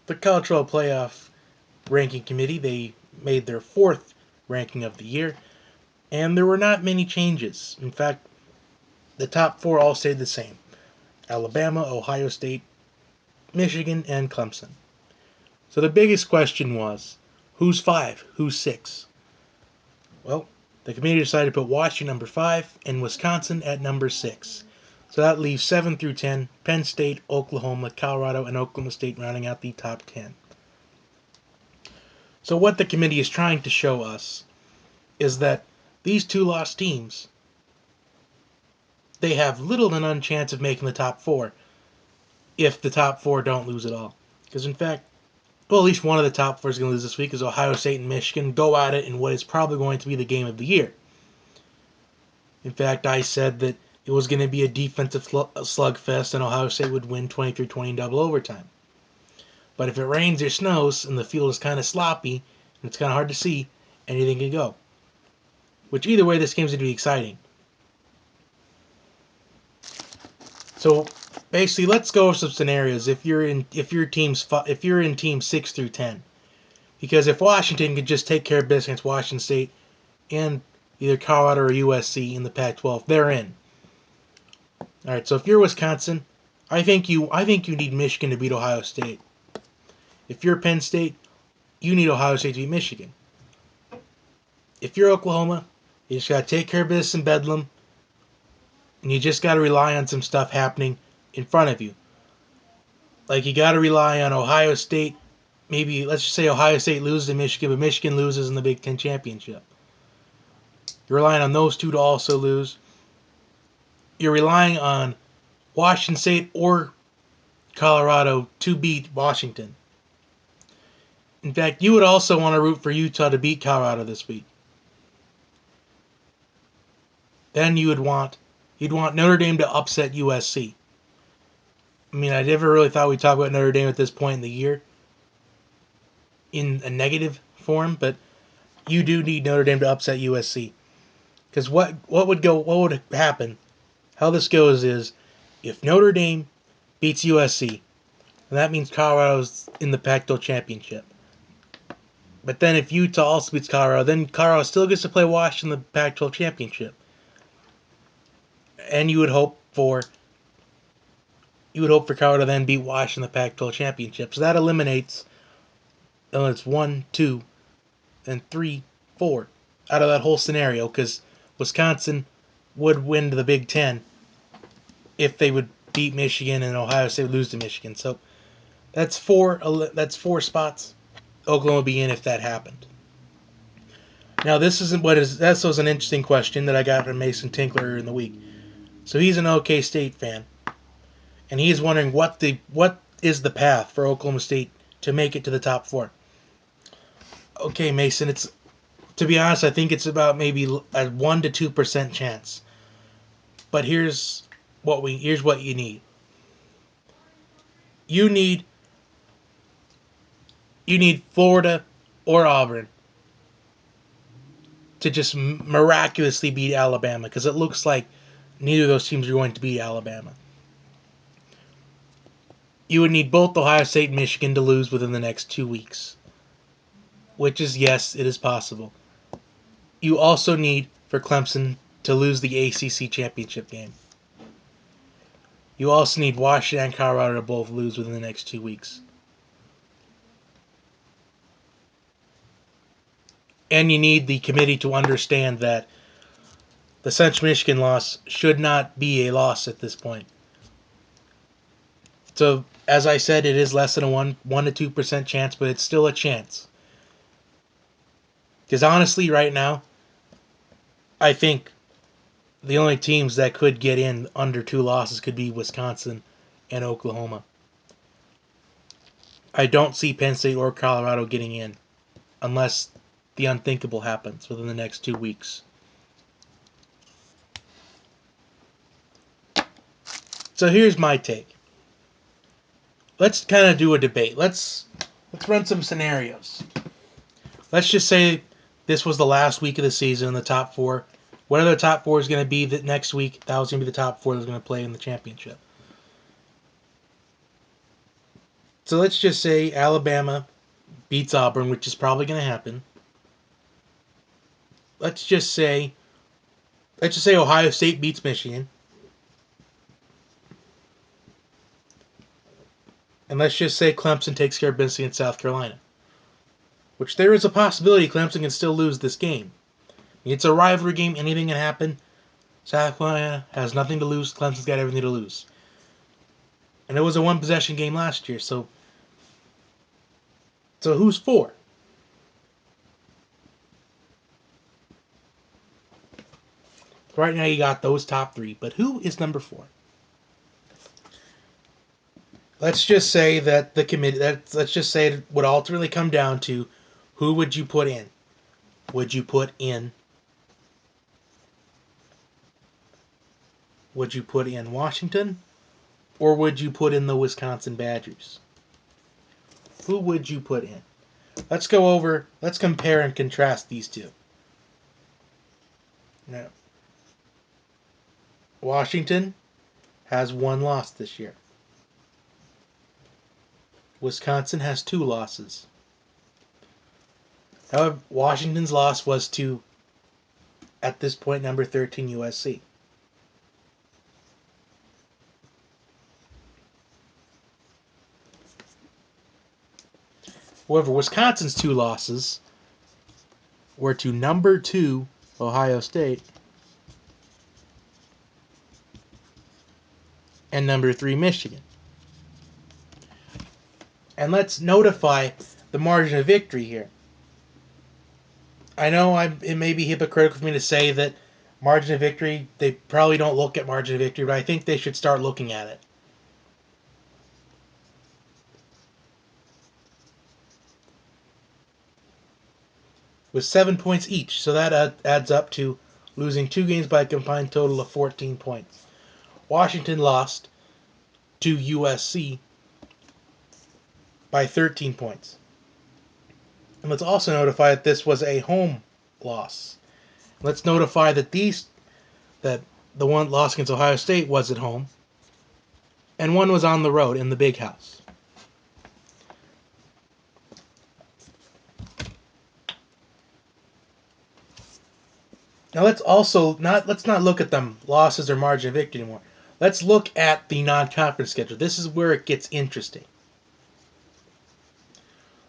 the College Football Playoff Ranking Committee, they made their fourth ranking of the year, and there were not many changes. In fact, the top four all stayed the same: Alabama, Ohio State, Michigan, and Clemson. So the biggest question was, who's 5? Who's 6? Well, the committee decided to put Washington number 5 and Wisconsin at number 6. So that leaves 7 through 10, Penn State, Oklahoma, Colorado, and Oklahoma State rounding out the top 10. So what the committee is trying to show us is that these two lost teams, they have little to none chance of making the top 4 if the top 4 don't lose at all. Because in fact, well, at least one of the top 4 is going to lose this week, as Ohio State and Michigan go at it in what is probably going to be the game of the year. In fact, I said that it was going to be a defensive slugfest and Ohio State would win 23-20 in double overtime. But if it rains or snows and the field is kind of sloppy and it's kind of hard to see, anything can go. Which either way, this game's going to be exciting. So basically, let's go over some scenarios if you're in team 6 through 10. Because if Washington could just take care of business against Washington State and either Colorado or USC in the Pac-12, they're in. All right, so if you're Wisconsin, I think you need Michigan to beat Ohio State. If you're Penn State, you need Ohio State to beat Michigan. If you're Oklahoma, you just got to take care of business in Bedlam, and you just got to rely on some stuff happening in front of you. Like, you got to rely on Ohio State. Maybe, let's just say Ohio State loses to Michigan, but Michigan loses in the Big Ten Championship. You're relying on those two to also lose. You're relying on Washington State or Colorado to beat Washington. In fact, you would also want to root for Utah to beat Colorado this week. Then you'd want Notre Dame to upset USC. I mean, I never really thought we'd talk about Notre Dame at this point in the year in a negative form, but you do need Notre Dame to upset USC. Because what would happen? How this goes is, if Notre Dame beats USC, then that means Colorado's in the Pac-12 championship. But then if Utah also beats Colorado, then Colorado still gets to play Washington in the Pac-12 championship. And you would hope for Colorado to then beat Washington in the Pac-12 championship. So that eliminates, it's 1, 2, and 3, 4 out of that whole scenario, because Wisconsin would win to the Big Ten if they would beat Michigan, and Ohio State would lose to Michigan. So that's four spots Oklahoma would be in if that happened. Now, this was an interesting question that I got from Mason Tinkler in the week. So he's an OK State fan, and he's wondering what is the path for Oklahoma State to make it to the top 4. Okay, Mason, to be honest, I think it's about maybe a 1 to 2% chance. But here's what you need. You need Florida or Auburn to just miraculously beat Alabama, because it looks like neither of those teams are going to beat Alabama. You would need both Ohio State and Michigan to lose within the next 2 weeks. Which is, yes, it is possible. You also need for Clemson to lose the ACC championship game. You also need Washington and Colorado to both lose within the next 2 weeks. And you need the committee to understand that the Central Michigan loss should not be a loss at this point. So, as I said, it is less than a 1 to 2% chance, but it's still a chance. Because honestly, right now, I think the only teams that could get in under 2 losses could be Wisconsin and Oklahoma. I don't see Penn State or Colorado getting in unless the unthinkable happens within the next 2 weeks. So here's my take. Let's kind of do a debate. Let's run some scenarios. Let's just say this was the last week of the season in the top 4. Whatever the top 4 is going to be the next week, that was going to be the top 4 that's going to play in the championship. So let's just say Alabama beats Auburn, which is probably going to happen. Let's just say Ohio State beats Michigan. And let's just say Clemson takes care of business against South Carolina. Which there is a possibility Clemson can still lose this game. It's a rivalry game. Anything can happen. South Carolina has nothing to lose. Clemson's got everything to lose. And it was a one-possession game last year. So who's for? Right now you got those top three. But who is number 4? Let's just say that the committee. Let's just say it would ultimately come down to who would you put in? Would you put in Washington, or would you put in the Wisconsin Badgers? Who would you put in? Let's compare and contrast these two. Now, Washington has 1 loss this year. Wisconsin has 2 losses. However, Washington's loss was to, at this point, number 13 USC. However, Wisconsin's 2 losses were to number 2 Ohio State and number 3 Michigan. And let's notify the margin of victory here. I know it may be hypocritical for me to say that margin of victory, they probably don't look at margin of victory, but I think they should start looking at it. With 7 points each, so that adds up to losing 2 games by a combined total of 14 points. Washington lost to USC by 13 points. And let's also notify that this was a home loss. Let's notify that the one loss against Ohio State was at home, and one was on the road in the Big House. Now let's not look at the losses or margin of victory anymore. Let's look at the non-conference schedule. This is where it gets interesting.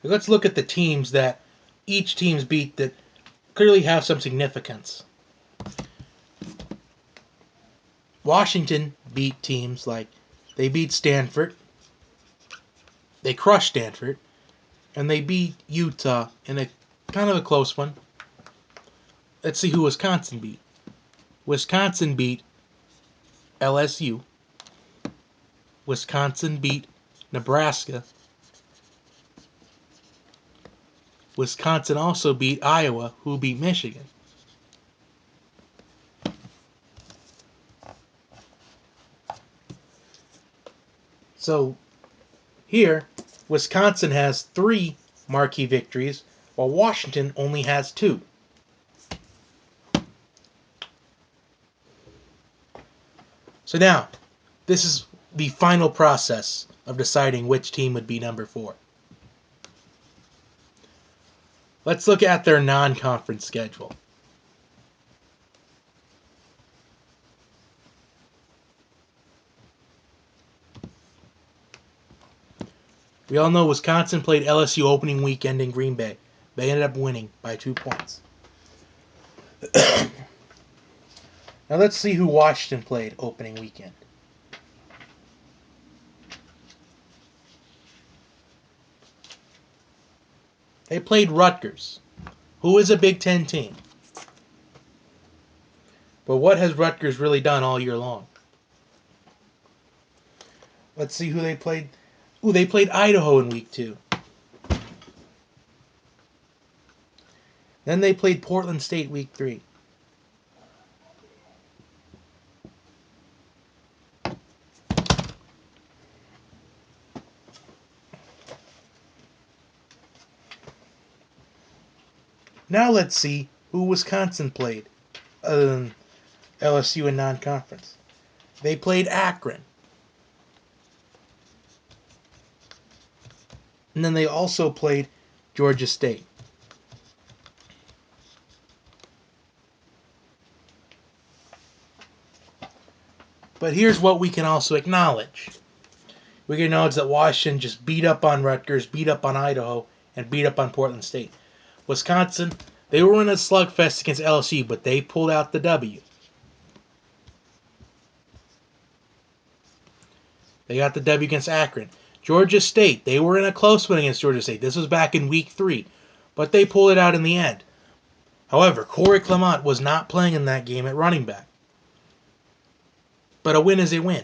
Let's look at the teams that each team's beat that clearly have some significance. Washington beat teams like they beat Stanford, they crushed Stanford, and they beat Utah in a kind of a close one. Let's see who Wisconsin beat. Wisconsin beat LSU. Wisconsin beat Nebraska. Wisconsin also beat Iowa, who beat Michigan. So here, Wisconsin has 3 marquee victories, while Washington only has 2. So now, this is the final process of deciding which team would be number 4. Let's look at their non-conference schedule. We all know Wisconsin played LSU opening weekend in Green Bay. They ended up winning by 2 points. Now let's see who Washington played opening weekend. They played Rutgers, who is a Big Ten team. But what has Rutgers really done all year long? Let's see who they played. They played Idaho in week 2. Then they played Portland State week 3. Now let's see who Wisconsin played, other than LSU in non-conference. They played Akron. And then they also played Georgia State. But here's what we can also acknowledge. We can acknowledge that Washington just beat up on Rutgers, beat up on Idaho, and beat up on Portland State. Wisconsin, they were in a slugfest against LSU, but they pulled out the W. They got the W against Akron. Georgia State, they were in a close one against Georgia State. This was back in week 3, but they pulled it out in the end. However, Corey Clement was not playing in that game at running back. But a win is a win.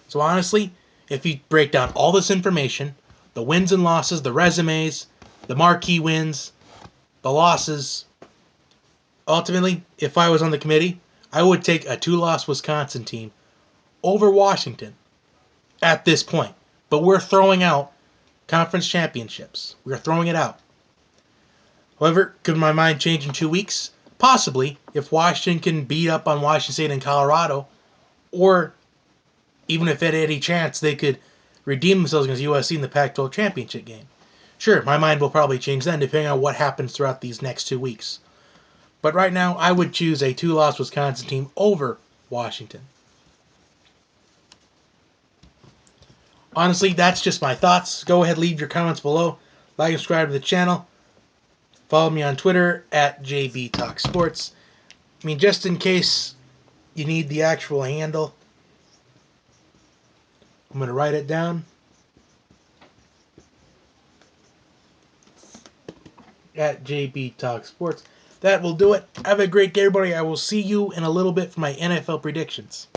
So honestly, if you break down all this information, the wins and losses, the resumes, the marquee wins, the losses, ultimately, if I was on the committee, I would take a 2-loss Wisconsin team over Washington at this point. But we're throwing out conference championships. We're throwing it out. However, could my mind change in 2 weeks? Possibly, if Washington can beat up on Washington State and Colorado, or even if at any chance they could redeem themselves against USC in the Pac-12 championship game. Sure, my mind will probably change then, depending on what happens throughout these next 2 weeks. But right now, I would choose a 2-loss Wisconsin team over Washington. Honestly, that's just my thoughts. Go ahead, leave your comments below. Like and subscribe to the channel. Follow me on Twitter at JBTalkSports. I mean, just in case you need the actual handle, I'm going to write it down. At JBTalkSports. That will do it. Have a great day, everybody. I will see you in a little bit for my NFL predictions.